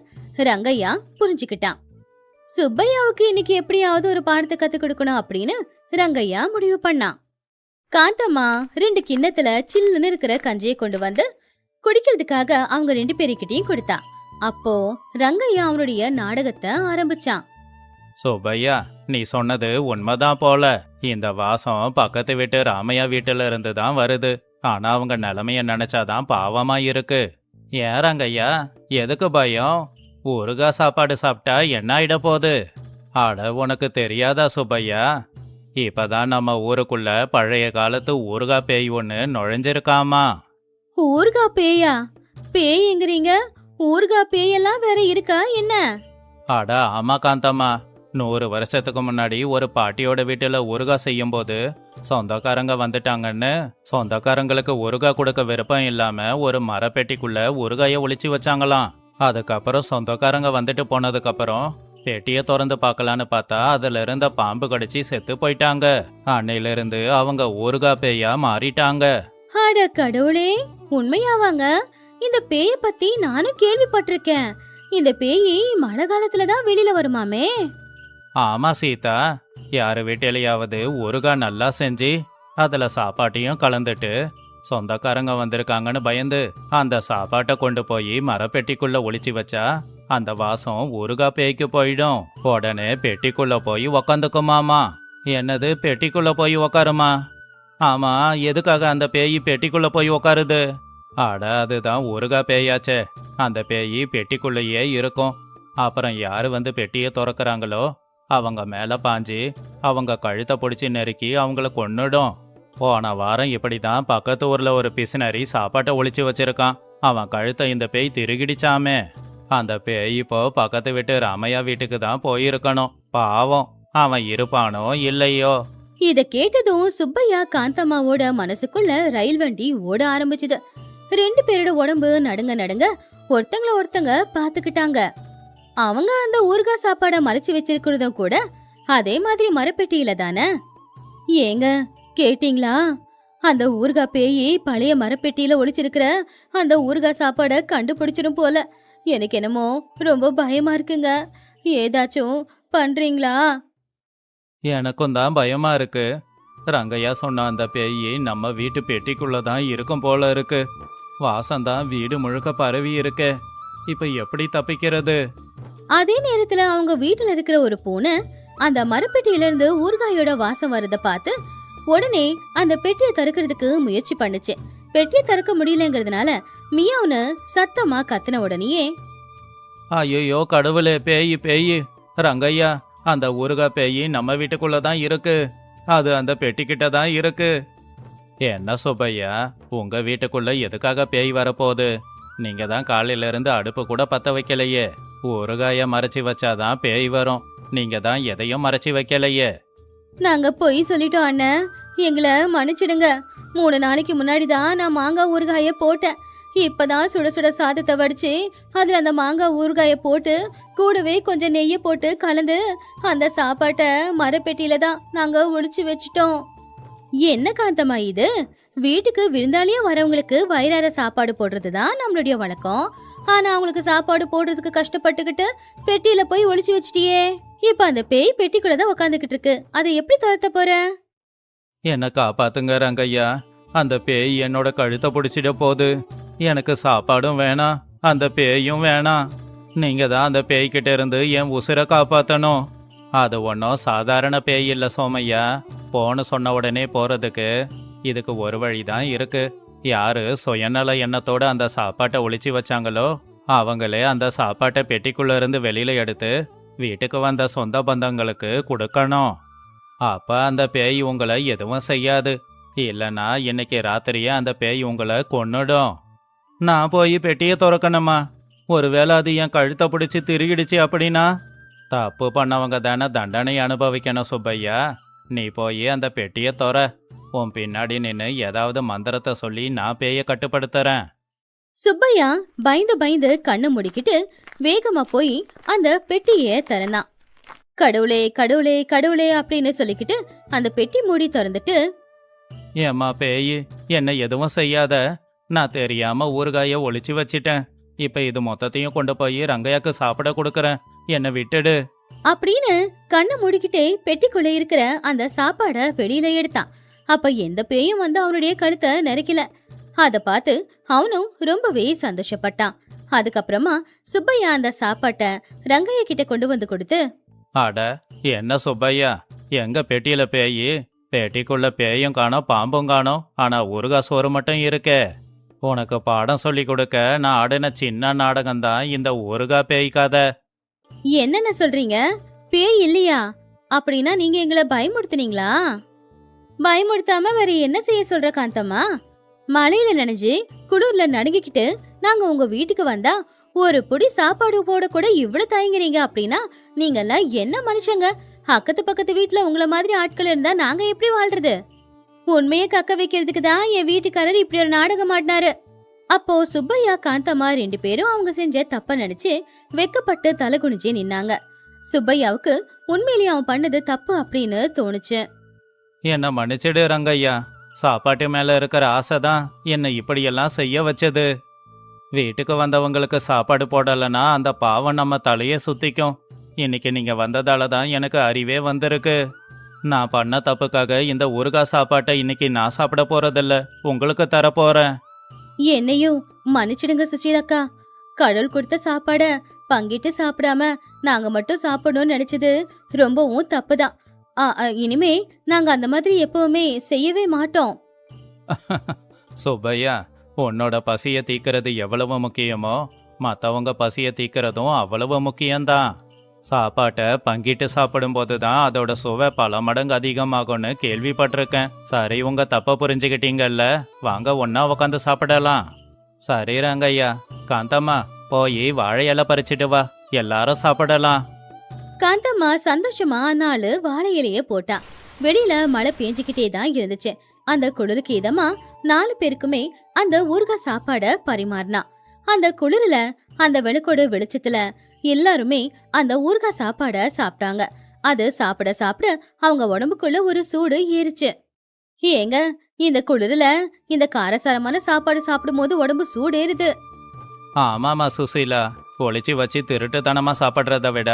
ரங்கையா புரிஞ்சுக்கிட்டான். சுப்பையாவுக்கு இன்னைக்கு எப்படியாவது ஒரு பாடத்தை கத்து கொடுக்கணும் அப்படின்னு ரங்கையா முடிவு பண்ணான். காந்தம்மா 2 கிண்ணத்துல சில்லுன்னு இருக்கிற கஞ்சியை கொண்டு வந்து குடிக்கிறதுக்காக அவங்க 2 பேருக்கிட்டையும் கொடுத்தா. அப்போ ரங்கையா அவனுடைய நாடகத்தை ஆரம்பிச்சான். சுப்பையா, நீ சொன்னது உண்மைதான் போல. இந்த வாசம் பக்கத்து வீட்டு ராமையா வீட்டுல இருந்து தான் வருது. ஆனா அவங்க நிலைமைய நினைச்சாதான் பாவமா இருக்கு. ஏன் ரங்கையா, எதுக்கு பயம்? ஊறுகாய் சாப்பாடு சாப்பிட்டா என்ன ஆயிட போகுது? அட உனக்கு தெரியாதா சுப்பையா? இப்பதான் நம்ம ஊருக்குள்ள பழைய காலத்து ஊறுகாய் பேய் ஒண்ணு நுழைஞ்சிருக்காமா. ஊறுகாய் பேயா? பேய்ங்கிறீங்க? ஊறுகாய் பேயெல்லாம் வேற இருக்கா என்ன? அட ஆமா காந்தம்மா, 100 வருஷத்துக்கு முன்னாடி ஒரு பாட்டியோட வீட்டுல ஊறுகாய் செய்யும் போது சொந்தக்காரங்க வந்துட்டாங்கன்னு சொந்தக்காரங்களுக்கு ஊறுகாய் கொடுக்க விருப்பம் இல்லாம ஒரு மரப்பெட்டிக்குள்ள ஊறுகாய ஒளிச்சு வச்சாங்களாம். அதுக்கப்புறம் சொந்தக்காரங்க வந்துட்டு போனதுக்கு அப்புறம் பெட்டியை திறந்து பார்க்கலான்னு பார்த்தா அதுல இருந்த பாம்பு கடிச்சு செத்து போயிட்டாங்க. அன்னையில இருந்து அவங்க ஊறுகாய் பேயா மாறிட்டாங்க. அட கடவுளே, உண்மையாவாங்க? இந்த பேய பத்தி நானும் கேள்விப்பட்டிருக்கேன். இந்த பேய் மழை காலத்துலதான் வெளியில வருமாமே. ஆமா சீதா, யாரு வீட்டிலையாவது ஊறுகாய் நல்லா செஞ்சு அதுல சாப்பாட்டையும் கலந்துட்டு சொந்தக்காரங்க வந்திருக்காங்கன்னு பயந்து அந்த சாப்பாட்டை கொண்டு போய் மரப்பெட்டிக்குள்ள ஒளிச்சு வச்சா அந்த வாசம் ஊறுகாய் பேய்க்கு போயிடும். உடனே பெட்டிக்குள்ள போய் உக்காந்துக்குமாமா. என்னது, பெட்டிக்குள்ள போய் உக்காருமா? ஆமா, எதுக்காக அந்த பேய் பெட்டிக்குள்ள போய் உக்காருது? அட அதுதான் ஊறுகாய் பேயாச்சே. அந்த பேய் பெட்டிக்குள்ளேயே இருக்கும். அப்புறம் யாரு வந்து பெட்டியை திறக்கறாங்களோ அவங்க மேல பாஞ்சு அவங்க கழுத்தை பிடிச்சி நெருக்கி அவங்கள கொன்னுடும். போன வாரம் இப்படிதான் பக்கத்து ஊர்ல ஒரு பிசினரி சாப்பாட்டை ஒளிச்சு வச்சிருக்கான். அவன் கழுத்தை இந்த பேய் திருகிடிச்சாமே. அந்த பேய் இப்போ பக்கத்து வீட்டு ராமையா வீட்டுக்கு தான் போயிருக்கணும். பாவம், அவன் இருப்பானோ இல்லையோ. இத கேட்டதும் சுப்பையா காந்தம்மாவோட மனசுக்குள்ள ரயில் வண்டி ஓட ஆரம்பிச்சுது. ரெண்டு பேரோட உடம்பு நடுங்க நடுங்க ஒருத்தங்கள ஒருத்தங்க பாத்துக்கிட்டாங்க. அவங்க அந்த ஊறுகாய் சாப்பாட மறைச்சு வச்சிருக்கிறதும் கூட அதே மாதிரி மரப்பெட்டியில தானே. ஏங்க கேட்டீங்களா? அந்த ஊறுகாய் பேயி பழைய மரப்பெட்டியில ஒளிச்சிருக்கிற அந்த ஊறுகாய் சாப்பாட கண்டுபிடிச்சிடும் போல. எனக்கு என்னமோ ரொம்ப பயமா இருக்குங்க. ஏதாச்சும் பண்றீங்களா? எனக்கும் தான் பயமா இருக்கு. ரங்கையா சொன்ன அந்த பேய் நம்ம வீட்டு பெட்டிக்குள்ள தான் இருக்கும் போல இருக்கு. வாசம்தான் வீடு முழுக்க பரவி இருக்கே. இப்ப எப்படி தப்பிக்கிறது? அதே நேரத்துல அவங்க வீட்டுல இருக்கிற ஒரு பூனை அந்த மரப்பெட்டியில இருந்து ஊறுகாயோட வாசம் வரத பார்த்து உடனே அந்த பெட்டியை திறக்கிறதுக்கு முயற்சி பண்ணுச்சு. பெட்டியை திறக்க முடியலங்கிறதுனால மியாவுன்னு சத்தமா கத்தின உடனேயே, ஐயோ கடவுளே, பேய் பேய்! ரங்கையா, அந்த ஊறுகாய் பேய் நம்ம வீட்டுக்குள்ள தான் இருக்கு. அது அந்த பெட்டிக்கிட்ட தான் இருக்கு. என்ன சுப்பையா, உங்க வீட்டுக்குள்ள எதுக்காக பேய் வரப்போகுது? நீங்க தான் காலையில இருந்து அடுப்பு கூட பத்த வைக்கலையே. ஊறுகாய மறைச்சி வச்சாதான் பேய் வரும். நீங்க தான் எதையும் மறைச்சி வைக்கலையே. நாங்க பொய் சொல்லிட்டோம் அண்ணன், எங்களை மன்னிச்சிடுங்க. 3 நாளைக்கு முன்னாடி தான் நான் மாங்காய் ஊறுகாய போட்டேன். இப்பதான் சுட சுட சாதத்தை வடிச்சு அதுல அந்த மாங்காய் ஊறுகாய போட்டு கூடவே கொஞ்சம் நெய்யை போட்டு கலந்து அந்த சாப்பாட்டை மரப்பெட்டியில தான் நாங்க ஒளிச்சு வச்சிட்டோம். என்ன காந்தம்மா இது? வீட்டுக்கு விருந்தாளியா வரவங்களுக்கு வயிறார சாப்பாடு போடுறது தான் நம்மளுடைய வழக்கம். ஆனா அவங்களுக்கு சாப்பாடு போடுறதுக்கு கஷ்டப்பட்டுக்கிட்டு பெட்டியில போய் ஒளிச்சு வச்சிட்டியே. இப்ப அந்த பேய் பெட்டிக்குள்ளதான் உக்காந்துக்கிட்டு இருக்கு. அதை எப்படி துரத்த போற? என்ன காப்பாத்துங்க ரங்கையா. அந்த பேய் என்னோட கழுத்தை பிடிச்சிட போகுது. எனக்கு சாப்பாடும் வேணாம், அந்த பேயும் வேணாம். நீங்க தான் அந்த பேய்கிட்ட இருந்து என் உசிரை காப்பாத்தணும். அது ஒன்றும் சாதாரண பேய் இல்லை சோமையா. போன்னு சொன்ன உடனே போறதுக்கு இதுக்கு ஒரு வழிதான் இருக்கு. யாரு சுயநல எண்ணத்தோட அந்த சாப்பாட்டை ஒளிச்சு வச்சாங்களோ அவங்களே அந்த சாப்பாட்டை பெட்டிக்குள்ள இருந்து வெளியில எடுத்து வீட்டுக்கு வந்த சொந்த பந்தங்களுக்கு கொடுக்கணும். அப்ப அந்த பேய் உங்களை எதுவும் செய்யாது. இல்லைன்னா இன்னைக்கு ராத்திரியே அந்த பேய் உங்களை கொன்னுடும். நான் போய் பெட்டியை திறக்கணுமா? ஒருவேளை அது என் கழுத்தை பிடிச்சி திருகிடுச்சு அப்படின்னா தப்பு பண்ணவங்க தானே தண்டனை அனுபவிக்கணும். சுப்பையா, நீ போய் அந்த பெட்டியை தொற. உன் பின்னாடி நின்று ஏதாவது மந்திரத்தை சொல்லி நான் பேயை கட்டுப்படுத்துறேன். சுப்பையா பயந்து பயந்து கண்ணு முடிக்கிட்டு வேகமா போய் அந்த பெட்டியை திறந்தான். கடவுளே கடவுளே கடவுளே அப்படின்னு சொல்லிக்கிட்டு அந்த பெட்டி மூடி திறந்துட்டு, ஏம்மா பேய், என்ன எதுவும் செய்யாத. நான் தெரியாம ஊறுகாய ஒளிச்சு வச்சிட்டேன். இப்ப இது மொத்தத்தையும் கொண்டு போய் ரங்கையாக்கு சாப்பிட கொடுக்கறேன். என்னை விட்டுடு அப்படின்னு கண்ணை மூடிக்கிட்டே பெட்டிக்குள்ள இருக்கிற அந்த சாப்பாட வெளியில எடுத்தான். அப்ப எந்த பேயும் வந்து அவனுடைய கழுத்தை நெருக்கல. அத பார்த்து அவனும் ரொம்பவே சந்தோஷப்பட்டான். அதுக்கப்புறமா சுப்பையா அந்த சாப்பாட்டை ரங்கையா கிட்ட கொண்டு வந்து கொடுத்து, அட என்ன சுப்பையா, எங்க பெட்டியில பேய்? பெட்டிக்குள்ள பேயும் காணோம், பாம்பும் காணோம். ஆனா ஊறுகாய் சோறு மட்டும் இருக்கே. உனக்கு பாடம் சொல்லி கொடுக்க நான் ஆடின சின்ன நாடகம்தான் இந்த ஊறுகாய் பேய் கதை. என்னென்ன சொல்றீங்க? பேய் இல்லையா? அப்படின்னா நீங்க எங்களை பயமுறுத்துனீங்களா? பயமுறுத்தாம வேற என்ன செய்ய சொல்ற காந்தம்மா? மழையில நனைஞ்சு குளிர்ல நடுங்கிக்கிட்டு நாங்க உங்க வீட்டுக்கு வந்தா ஒரு புடி சாப்பாடு போட கூட இவ்வளவு தயங்குறீங்க அப்படின்னா நீங்க எல்லாம் என்ன மனுஷங்க? அக்கத்து பக்கத்து வீட்டுல உங்கள மாதிரி ஆட்கள் இருந்தா நாங்க எப்படி வாழ்றது? உண்மையை கக்க வைக்கிறதுக்கு தான் என் வீட்டுக்காரர் இப்படி ஒரு நாடகம் ஆடினாரு. அப்போ சுப்பையா காந்தம்மா 2 பேரும் அவங்க செஞ்ச தப்ப நினைச்சு வெக்கப்பட்டு தலை குனிஞ்சே நின்னாங்க. சுப்பையாவுக்கு உண்மையிலேயே அவன் பண்ணது தப்பு அப்படின்னு தோணுச்சு. என்ன மன்னிச்சிடு ரங்கையா. சாப்பாட்டு மேல இருக்கிற ஆசை தான் என்னை இப்படியெல்லாம் செய்ய வச்சது. வீட்டுக்கு வந்தவங்களுக்கு சாப்பாடு போடலைன்னா அந்த பாவம் நம்ம தலையே சுத்திக்கும். இன்னைக்கு நீங்க வந்ததால தான் எனக்கு அறிவே வந்திருக்கு. நான் பண்ண தப்புக்காக இந்த ஊறுகாய் சாப்பாட்டை இன்னைக்கு நான் சாப்பிட போறதில்ல, உங்களுக்கு தரப்போறேன். என்னையும் மன்னிச்சிடுங்க சுஷீலக்கா. கடவுள் கொடுத்த சாப்பாட பங்கிட்டு சாப்பிடாம நாங்க மட்டும் சாப்பிடணும்னு நினைச்சது ரொம்பவும் தப்புதான். இனிமே நாங்க அந்த மாதிரி எப்பவுமே செய்யவே மாட்டோம். சுப்பையா, உன்னோட பசியை தீக்கிறது எவ்வளவு முக்கியமோ மற்றவங்க பசியை தீக்கிறதும் அவ்வளவு முக்கியம்தான். சாப்பாட்டை பங்கிட்டு சாப்பிடும்போது தான் அதோட சுவை பல மடங்கு அதிகமாகும்னு கேள்விப்பட்டிருக்கேன். சரி, உங்க தப்ப புரிஞ்சுக்கிட்டீங்கல்ல, வாங்க ஒண்ணா உட்காந்து சாப்பிடலாம். சரி ரங்கையா, காந்தம்மா போய் வாழை இலை பறிச்சிட்டு வா, எல்லாரும் சாப்பிடலாம். காந்தம்மா சந்தோஷமா நாலு வாழை இலைய போட்டா. வெளியில மழை பெஞ்சுக்கிட்டே தான் இருந்துச்சு. அந்த குளிருக்கு இதமா 4 பேருக்குமே அந்த ஊறுகாய் சாப்பாட பரிமாறினா. அந்த குளிர்ல அந்த விளக்கோட வெளிச்சத்துல எல்லாருமே அந்த ஊறுகாய் சாப்பாட சாப்பிட்டாங்க. அது சாப்பிட சாப்பிட அவங்க உடம்புக்குள்ள ஒரு சூடு ஏறிச்சு. ஏங்க, இந்த குளிர்ல இந்த காரசாரமான சாப்பாடு சாப்பிடும் போது உடம்பு சூடு ஏறுது. ஆமாமா சுசீலா, ஒளிச்சு வச்சு திருட்டுத்தனமா சாப்பிட்றத விட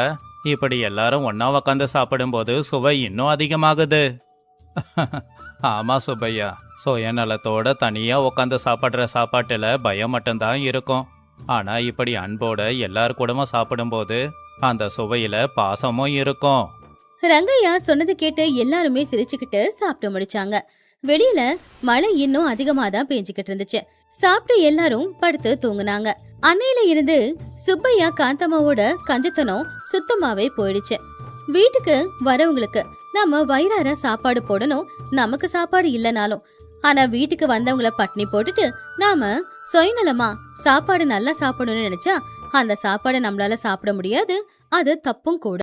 இப்படி எல்லாரும் ஒண்ணா உக்காந்து சாப்பிடும்போது சுவை இன்னும் அதிகமாகுது. ஆமா சுப்பையா, சுயநலத்தோட தனியா உக்காந்து சாப்பிட்ற சாப்பாட்டுல பயம் மட்டும்தான் இருக்கும். ஆனா இப்படி அன்போட எல்லார் கூடவும் சாப்பிடும்போது அந்த சுவையில பாசமும் இருக்கும். ரங்கையா சொன்னது கேட்டு எல்லாருமே சிரிச்சுக்கிட்டு சாப்பிட்டு முடிச்சாங்க. வெளியில மழை இன்னும் அதிகமா தான் பெஞ்சுக்கிட்டு இருந்துச்சு. சாப்பிட்டு எல்லாரும் படுத்து தூங்குனாங்க. அன்னையில இருந்து சுப்பையா காந்தம்மாவோட கஞ்சத்தனம் சுத்தமாவே போயிடுச்சு. வீட்டுக்கு வரவங்களுக்கு நம்ம வயிறார சாப்பாடு போடணும், நமக்கு சாப்பாடு இல்லைனாலும். ஆனா வீட்டுக்கு வந்தவங்கள பட்னி போட்டுட்டு நாம சுயநலமா சாப்பாடு நல்லா சாப்பிடணும்னு நினைச்சா அந்த சாப்பாடை நம்மளால சாப்பிட முடியாது. அது தப்பும் கூட.